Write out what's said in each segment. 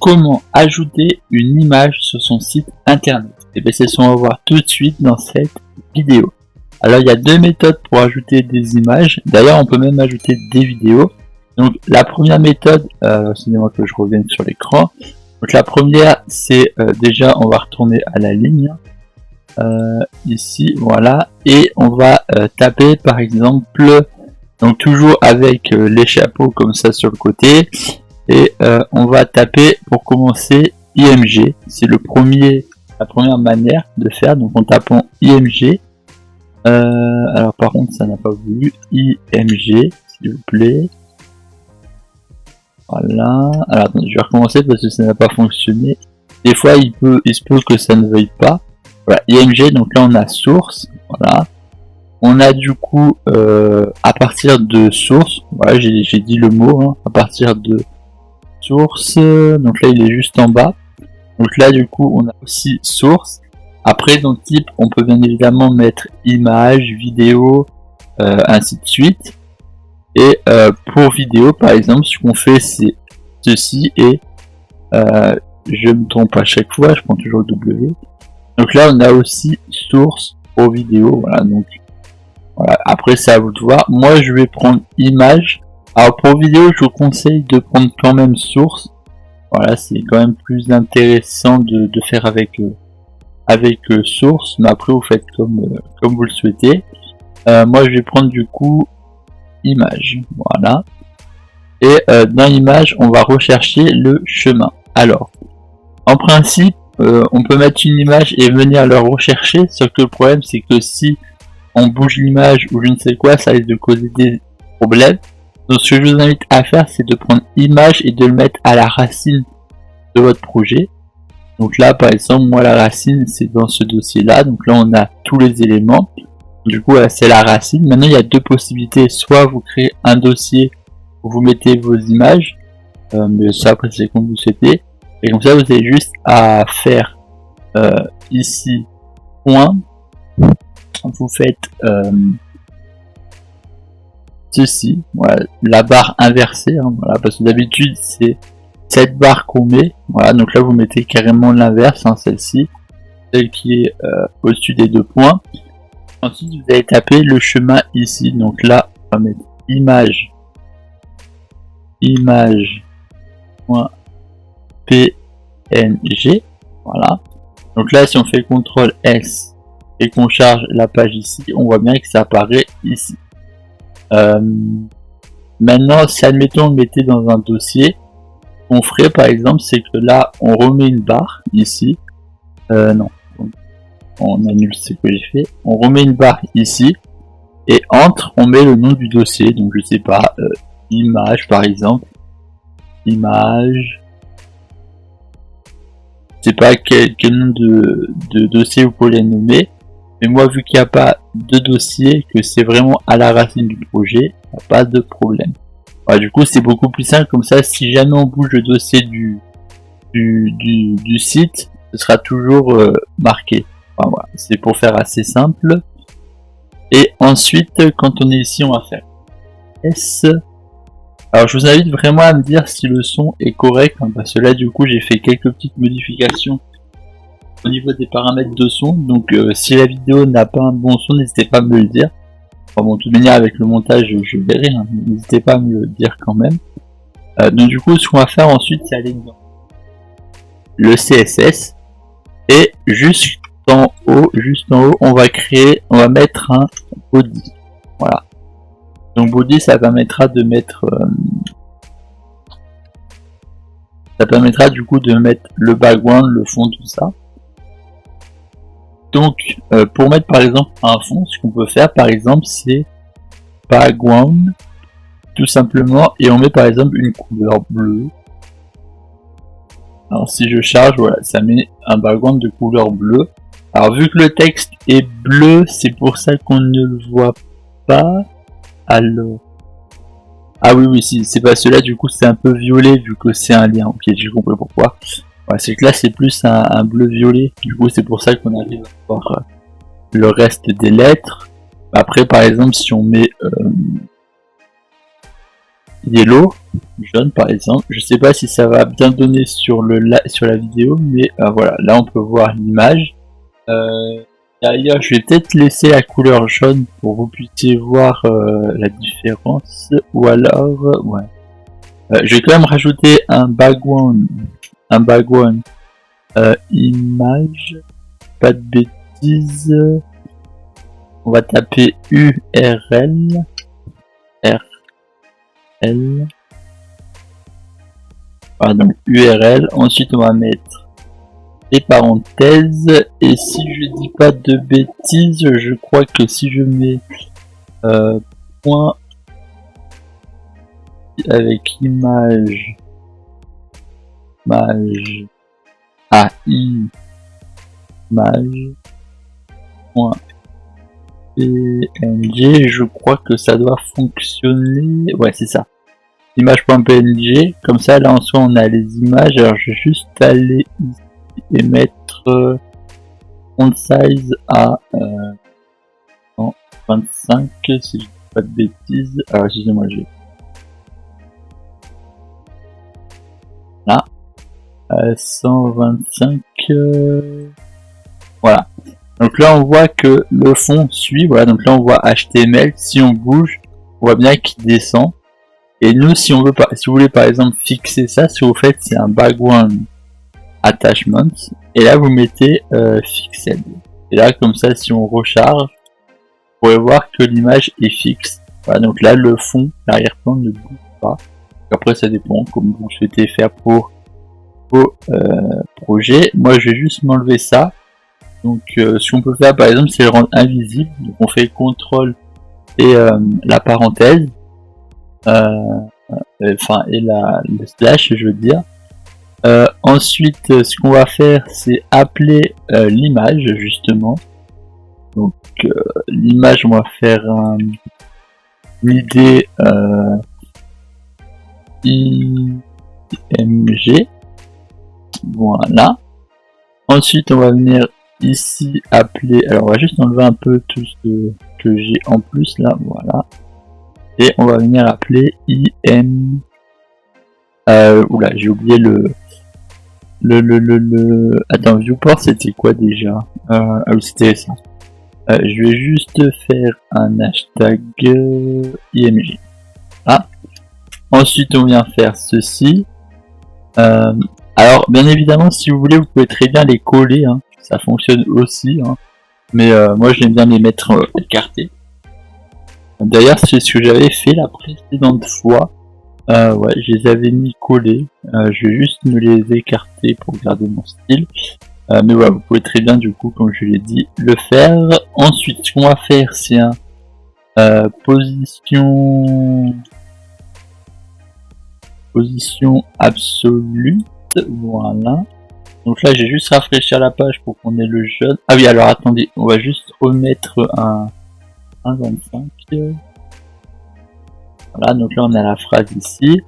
comment ajouter une image sur son site internet. Et bien c'est ce qu'on va voir tout de suite dans cette vidéo. Alors il y a deux méthodes pour ajouter des images. D'ailleurs on peut même ajouter des vidéos. Donc la première méthode, excusez-moi que je revienne sur l'écran. Donc la première c'est déjà on va retourner à la ligne. Ici voilà. Et on va taper par exemple, donc toujours avec les chapeaux comme ça sur le côté. Et on va taper pour commencer IMG. C'est la première manière de faire. Donc en tapant IMG. Alors par contre ça n'a pas voulu. IMG s'il vous plaît. Voilà. Alors attendez, je vais recommencer parce que ça n'a pas fonctionné. Des fois il se peut que ça ne veuille pas. Voilà, IMG, donc là on a source. Voilà. On a du coup à partir de source. Voilà, j'ai dit le mot, hein, à partir de source. Donc là il est juste en bas. Donc là du coup on a aussi source. Après dans type on peut bien évidemment mettre image, vidéo, ainsi de suite. Et pour vidéo par exemple ce qu'on fait c'est ceci et je me trompe à chaque fois, je prends toujours le W. Donc là on a aussi source pour vidéo, voilà. Donc voilà, après c'est à vous de voir. Moi je vais prendre image. Alors pour vidéo je vous conseille de prendre quand même source. Voilà, c'est quand même plus intéressant de faire avec source, mais après vous faites comme vous le souhaitez. Moi je vais prendre du coup image, voilà. Et dans image on va rechercher le chemin. Alors en principe on peut mettre une image et venir le rechercher, sauf que le problème c'est que si on bouge l'image ou je ne sais quoi, ça risque de causer des problèmes. Donc ce que je vous invite à faire c'est de prendre image et de le mettre à la racine de votre projet. Donc là par exemple moi la racine c'est dans ce dossier là, donc là on a tous les éléments. Du coup c'est la racine. Maintenant il y a deux possibilités, soit vous créez un dossier où vous mettez vos images, mais ça après c'est comme vous souhaitez. Et comme ça vous avez juste à faire ici point, vous faites ceci, voilà, la barre inversée, hein, voilà, parce que d'habitude c'est cette barre qu'on met, voilà, donc là vous mettez carrément l'inverse, hein, celle-ci, celle qui est au-dessus des deux points. Ensuite vous allez taper le chemin ici, donc là on va mettre image .png, voilà. Donc là si on fait CTRL S et qu'on charge la page ici, on voit bien que ça apparaît ici. Maintenant si admettons on le mettait dans un dossier, on ferait par exemple c'est que là on remet une barre ici, non, on annule ce que j'ai fait, on remet une barre ici et entre on met le nom du dossier, donc je sais pas, image par exemple, image, je sais pas quel nom de dossier vous pouvez les nommer, mais moi vu qu'il n'y a pas de dossier, que c'est vraiment à la racine du projet, il n'y a pas de problème. Voilà, du coup c'est beaucoup plus simple comme ça, si jamais on bouge le dossier du site, ce sera toujours marqué. Enfin, voilà, c'est pour faire assez simple. Et ensuite quand on est ici on va faire S. Alors je vous invite vraiment à me dire si le son est correct, hein, parce que là du coup j'ai fait quelques petites modifications au niveau des paramètres de son, donc si la vidéo n'a pas un bon son, n'hésitez pas à me le dire. Enfin bon, de toute manière avec le montage je verrai, hein, n'hésitez pas à me le dire quand même. Donc du coup ce qu'on va faire ensuite c'est aller dans le CSS et juste en haut on va mettre un body, voilà. Donc body ça permettra de mettre du coup de mettre le background, le fond, tout ça. Donc pour mettre par exemple un fond, ce qu'on peut faire par exemple c'est background tout simplement et on met par exemple une couleur bleue. Alors si je charge, voilà, ça met un background de couleur bleue. Alors vu que le texte est bleu, c'est pour ça qu'on ne le voit pas. Alors, ah oui si, c'est pas cela, du coup c'est un peu violet vu que c'est un lien. Ok, j'ai compris pourquoi. Ouais, c'est que là c'est plus un bleu violet, du coup c'est pour ça qu'on arrive à voir le reste des lettres. Après par exemple si on met yellow, jaune par exemple. Je sais pas si ça va bien donner sur sur la vidéo, mais voilà, là on peut voir l'image. D'ailleurs, je vais peut-être laisser la couleur jaune pour que vous puissiez voir la différence, ou alors, ouais. Je vais quand même rajouter un background image, pas de bêtises. On va taper URL. Pardon, URL. Ensuite, on va mettre des parenthèses. Et si je dis pas de bêtises, je crois que si je mets point avec image point PNG, je crois que ça doit fonctionner. Ouais, c'est ça. Image.png, comme ça là en soi on a les images. Alors je vais juste aller ici et mettre font size à 25 si je dis pas de bêtises. Alors excusez-moi, j'ai là 125 voilà. Donc là on voit que le fond suit, voilà, donc là on voit HTML, si on bouge, on voit bien qu'il descend. Et nous, si on veut pas, si vous voulez par exemple fixer ça, ce que vous faites c'est un background attachment, et là vous mettez fixed. Et là comme ça, si on recharge, vous pourrez voir que l'image est fixe. Voilà, donc là le fond, l'arrière-plan ne bouge pas. Après ça dépend comme vous souhaitez faire pour vos projets. Moi je vais juste m'enlever ça. Donc ce qu'on peut faire par exemple c'est le rendre invisible. Donc on fait CTRL et la parenthèse. Enfin et le slash je veux dire. Ensuite ce qu'on va faire c'est appeler l'image justement. Donc l'image on va faire une idée IMG. Voilà. Ensuite on va venir ici appeler, alors on va juste enlever un peu tout ce que j'ai en plus là, voilà. Et on va venir appeler IM. Oula, j'ai oublié Attends, viewport c'était quoi déjà? Ah oui, c'était ça. Je vais juste faire un hashtag IMG. Ah. Ensuite on vient faire ceci. Alors bien évidemment si vous voulez vous pouvez très bien les coller, hein. Ça fonctionne aussi, hein. Mais moi j'aime bien les mettre écartés. D'ailleurs c'est ce que j'avais fait la précédente fois. Ouais, je les avais mis collés. Je vais juste me les écarter pour garder mon style. Mais voilà, vous pouvez très bien du coup, comme je l'ai dit, le faire. Ensuite, ce qu'on va faire, c'est un position absolue. Voilà. Donc là, j'ai juste rafraîchir la page pour qu'on ait le jaune. Ah oui, alors attendez, on va juste remettre un 25. Voilà, donc là on a la phrase ici.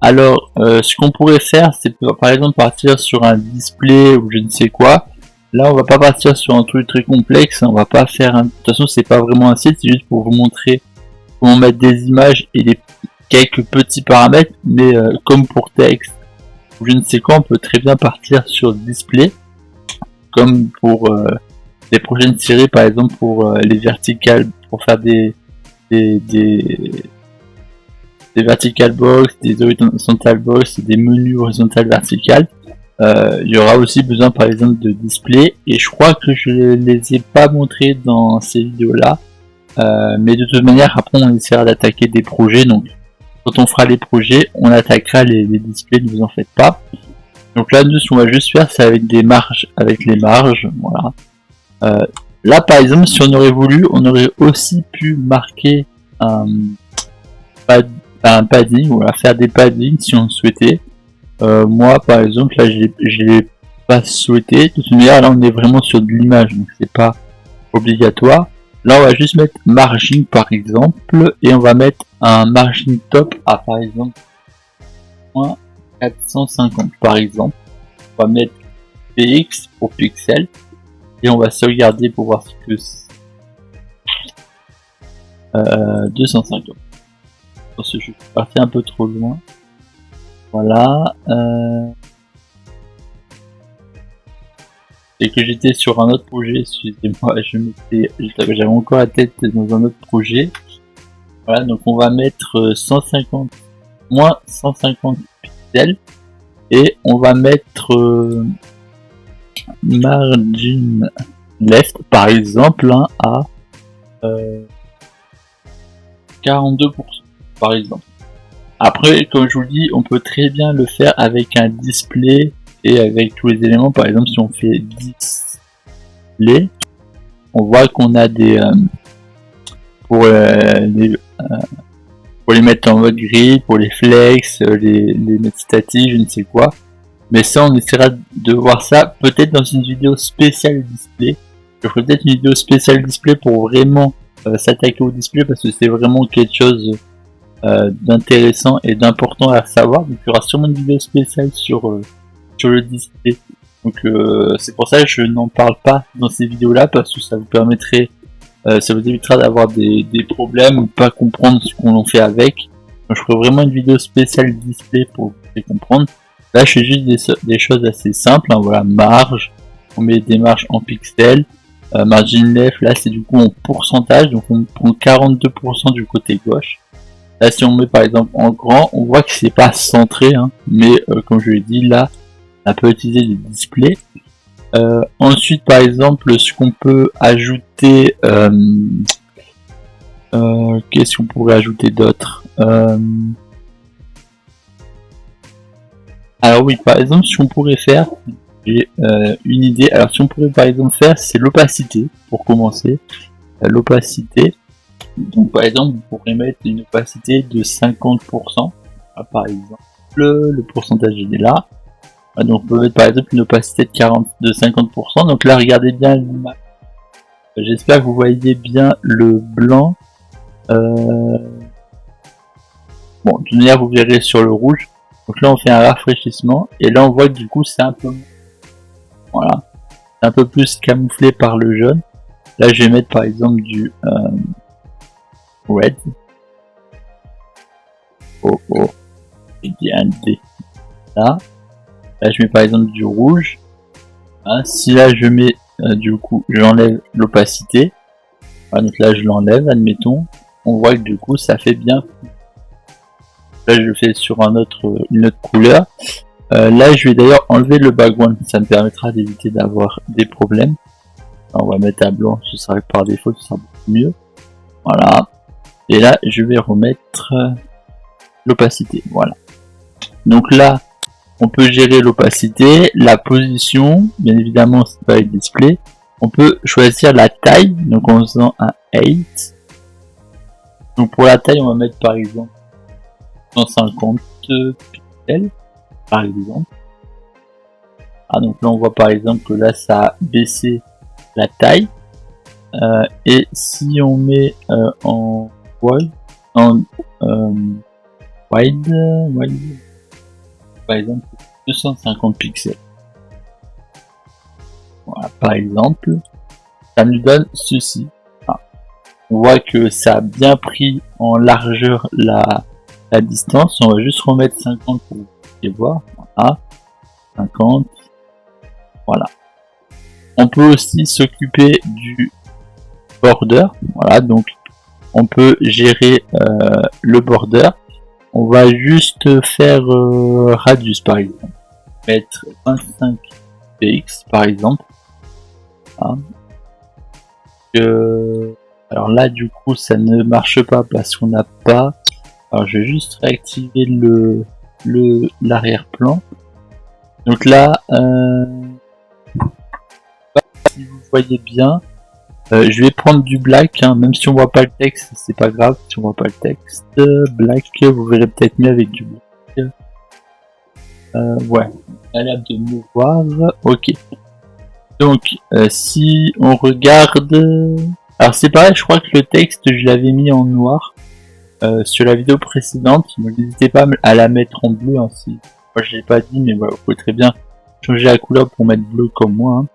Alors, ce qu'on pourrait faire, c'est par exemple partir sur un display ou je ne sais quoi. Là, on va pas partir sur un truc très complexe. On va pas faire un... De toute façon, c'est pas vraiment un site, c'est juste pour vous montrer comment mettre des images et quelques petits paramètres. Mais comme pour texte ou je ne sais quoi, on peut très bien partir sur display. Comme pour les prochaines séries, par exemple pour les verticales, pour faire des vertical box, des horizontal box, des menus horizontal vertical. Il y aura aussi besoin par exemple de display, et je crois que je les ai pas montrés dans ces vidéos là, mais de toute manière après on essaiera d'attaquer des projets, donc quand on fera les projets on attaquera les displays, ne vous en faites pas. Donc là nous ce qu'on va juste faire c'est avec des marges, avec les marges, voilà. Là par exemple si on aurait voulu, on aurait aussi pu marquer un padding, ou à faire des paddings si on le souhaitait. Moi par exemple là je l'ai pas souhaité. De toute manière là on est vraiment sur de l'image, donc c'est pas obligatoire. Là on va juste mettre margin par exemple, et on va mettre un margin top à par exemple 450 par exemple. On va mettre px pour pixel et on va sauvegarder pour voir ce que c'est. 250. Je suis parti un peu trop loin. Voilà. Et que j'étais sur un autre projet, excusez-moi, j'avais encore la tête dans un autre projet. Voilà, donc on va mettre 150, moins 150 pixels, et on va mettre margin left, par exemple, hein, à 42%, par exemple. Après, comme je vous le dis, on peut très bien le faire avec un display et avec tous les éléments. Par exemple, si on fait display, on voit qu'on a des pour les mettre en mode gris, pour les flex, les mettre statiques, je ne sais quoi. Mais ça, on essaiera de voir ça peut-être dans une vidéo spéciale display. Je ferai peut-être une vidéo spéciale display pour vraiment s'attaquer au display, parce que c'est vraiment quelque chose d'intéressant et d'important à savoir. Donc il y aura sûrement une vidéo spéciale sur le display. Donc c'est pour ça que je n'en parle pas dans ces vidéos là, parce que ça vous permettrait ça vous évitera d'avoir des problèmes ou pas comprendre ce qu'on en fait avec. Donc, je ferai vraiment une vidéo spéciale display pour vous faire comprendre. Là je fais juste des choses assez simples, hein. Voilà, marge, on met des marges en pixels, margin left, là c'est du coup en pourcentage, donc on prend 42% du côté gauche. Là si on met par exemple en grand, on voit que c'est pas centré, hein, mais comme je l'ai dit, là on peut utiliser des displays. Ensuite par exemple, ce qu'on peut ajouter, qu'est-ce qu'on pourrait ajouter d'autre, alors oui, par exemple, ce qu'on pourrait faire, j'ai une idée. Alors si on pourrait par exemple faire, c'est l'opacité, pour commencer. L'opacité, donc par exemple, vous pourrez mettre une opacité de 50%, par exemple, le pourcentage il est là. Donc on peut mettre par exemple une opacité de 50%, donc là regardez bien l'image. J'espère que vous voyez bien le blanc. Bon, de toute manière vous verrez sur le rouge. Donc là on fait un rafraîchissement, et là on voit que du coup c'est un peu, voilà, un peu plus camouflé par le jaune. Là je vais mettre par exemple du red. Oh, il y a un D là. Là je mets par exemple du rouge. Hein, si là je mets du coup j'enlève l'opacité. Voilà, donc là je l'enlève, admettons. On voit que du coup ça fait bien. Là je le fais sur une autre couleur. Là je vais d'ailleurs enlever le background, ça me permettra d'éviter d'avoir des problèmes. Alors, on va mettre à blanc, ce sera par défaut, ce sera beaucoup mieux. Voilà. Et là je vais remettre l'opacité. Voilà. Donc là on peut gérer l'opacité, la position, bien évidemment c'est pas avec display. On peut choisir la taille, donc en faisant un 8. Donc pour la taille on va mettre par exemple 150 pixels, par exemple. Ah, donc là on voit par exemple que là ça a baissé la taille. Et si on met en wide, par exemple 250 pixels. Voilà, par exemple, ça nous donne ceci. Ah, on voit que ça a bien pris en largeur la distance. On va juste remettre 50 pour voir. Voilà, 50. Voilà. On peut aussi s'occuper du border. Voilà, donc on peut gérer le border. On va juste faire radius par exemple. Mettre 25 px par exemple. Voilà. Alors là du coup ça ne marche pas parce qu'on n'a pas. Alors je vais juste réactiver l'arrière-plan. Donc là, si vous voyez bien, je vais prendre du black, hein, même si on voit pas le texte, c'est pas grave si on voit pas le texte. Black, vous verrez peut-être mieux avec du black. Ouais, on a l'air de me voir. Ok. Donc, si on regarde, alors c'est pareil, je crois que le texte je l'avais mis en noir sur la vidéo précédente. Donc n'hésitez pas à la mettre en bleu, hein, si moi je l'ai pas dit, mais voilà, vous pouvez très bien changer la couleur pour mettre bleu comme moi.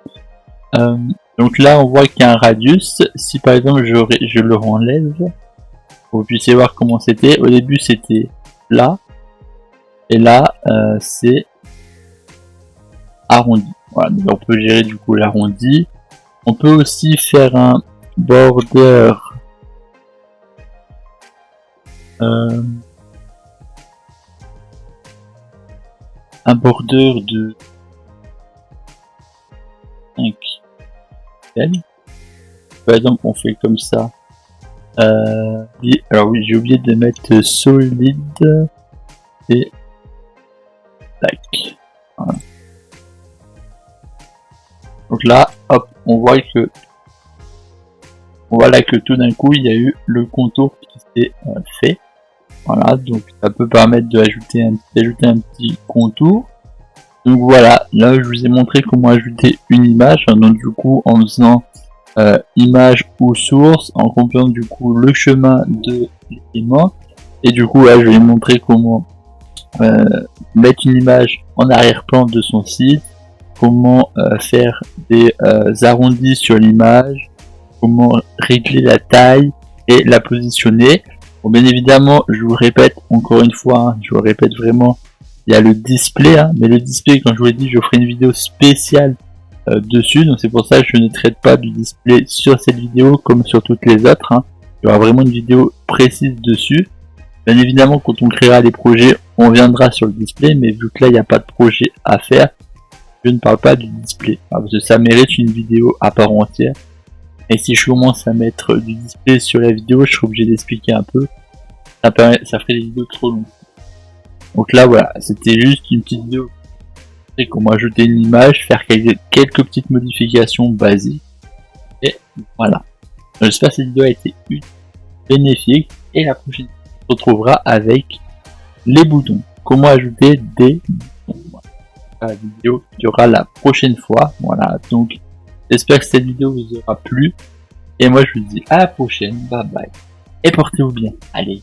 Hein. Donc là on voit qu'il y a un radius. Si par exemple je le renlève, vous puissiez voir comment c'était. Au début c'était là. Et là, c'est arrondi. Voilà, donc on peut gérer du coup l'arrondi. On peut aussi faire un border de 5 pixels. Par exemple, on fait comme ça. Alors oui, j'ai oublié de mettre solide et tac. Voilà. Donc là, hop, on voit que tout d'un coup il y a eu le contour qui s'est fait. Voilà, donc ça peut permettre d'ajouter un petit contour. Donc voilà, là je vous ai montré comment ajouter une image. Donc du coup en faisant image ou source, en copiant du coup le chemin de l'élément. Et du coup là je vais vous montrer comment mettre une image en arrière-plan de son site, comment faire des arrondis sur l'image, comment régler la taille et la positionner. Bon, bien évidemment, je vous répète encore une fois, je vous répète vraiment, il y a le display, mais le display, quand je vous l'ai dit, je ferai une vidéo spéciale dessus, donc c'est pour ça que je ne traite pas du display sur cette vidéo comme sur toutes les autres. Il y aura vraiment une vidéo précise dessus. Bien évidemment, quand on créera les projets, on viendra sur le display, mais vu que là, il n'y a pas de projet à faire, je ne parle pas du display, parce que ça mérite une vidéo à part entière. Et si je commence à mettre du display sur la vidéo, je serai obligé d'expliquer un peu. Ça ferait des vidéos trop longues. Donc là, voilà, c'était juste une petite vidéo. C'est comment ajouter une image, faire quelques petites modifications basiques. Et voilà. J'espère que cette vidéo a été bénéfique. Et la prochaine vidéo, on se retrouvera avec les boutons. Comment ajouter des boutons. Voilà. La vidéo qui aura la prochaine fois. Voilà, donc j'espère que cette vidéo vous aura plu. Et moi je vous dis à la prochaine. Bye bye. Et portez-vous bien. Allez.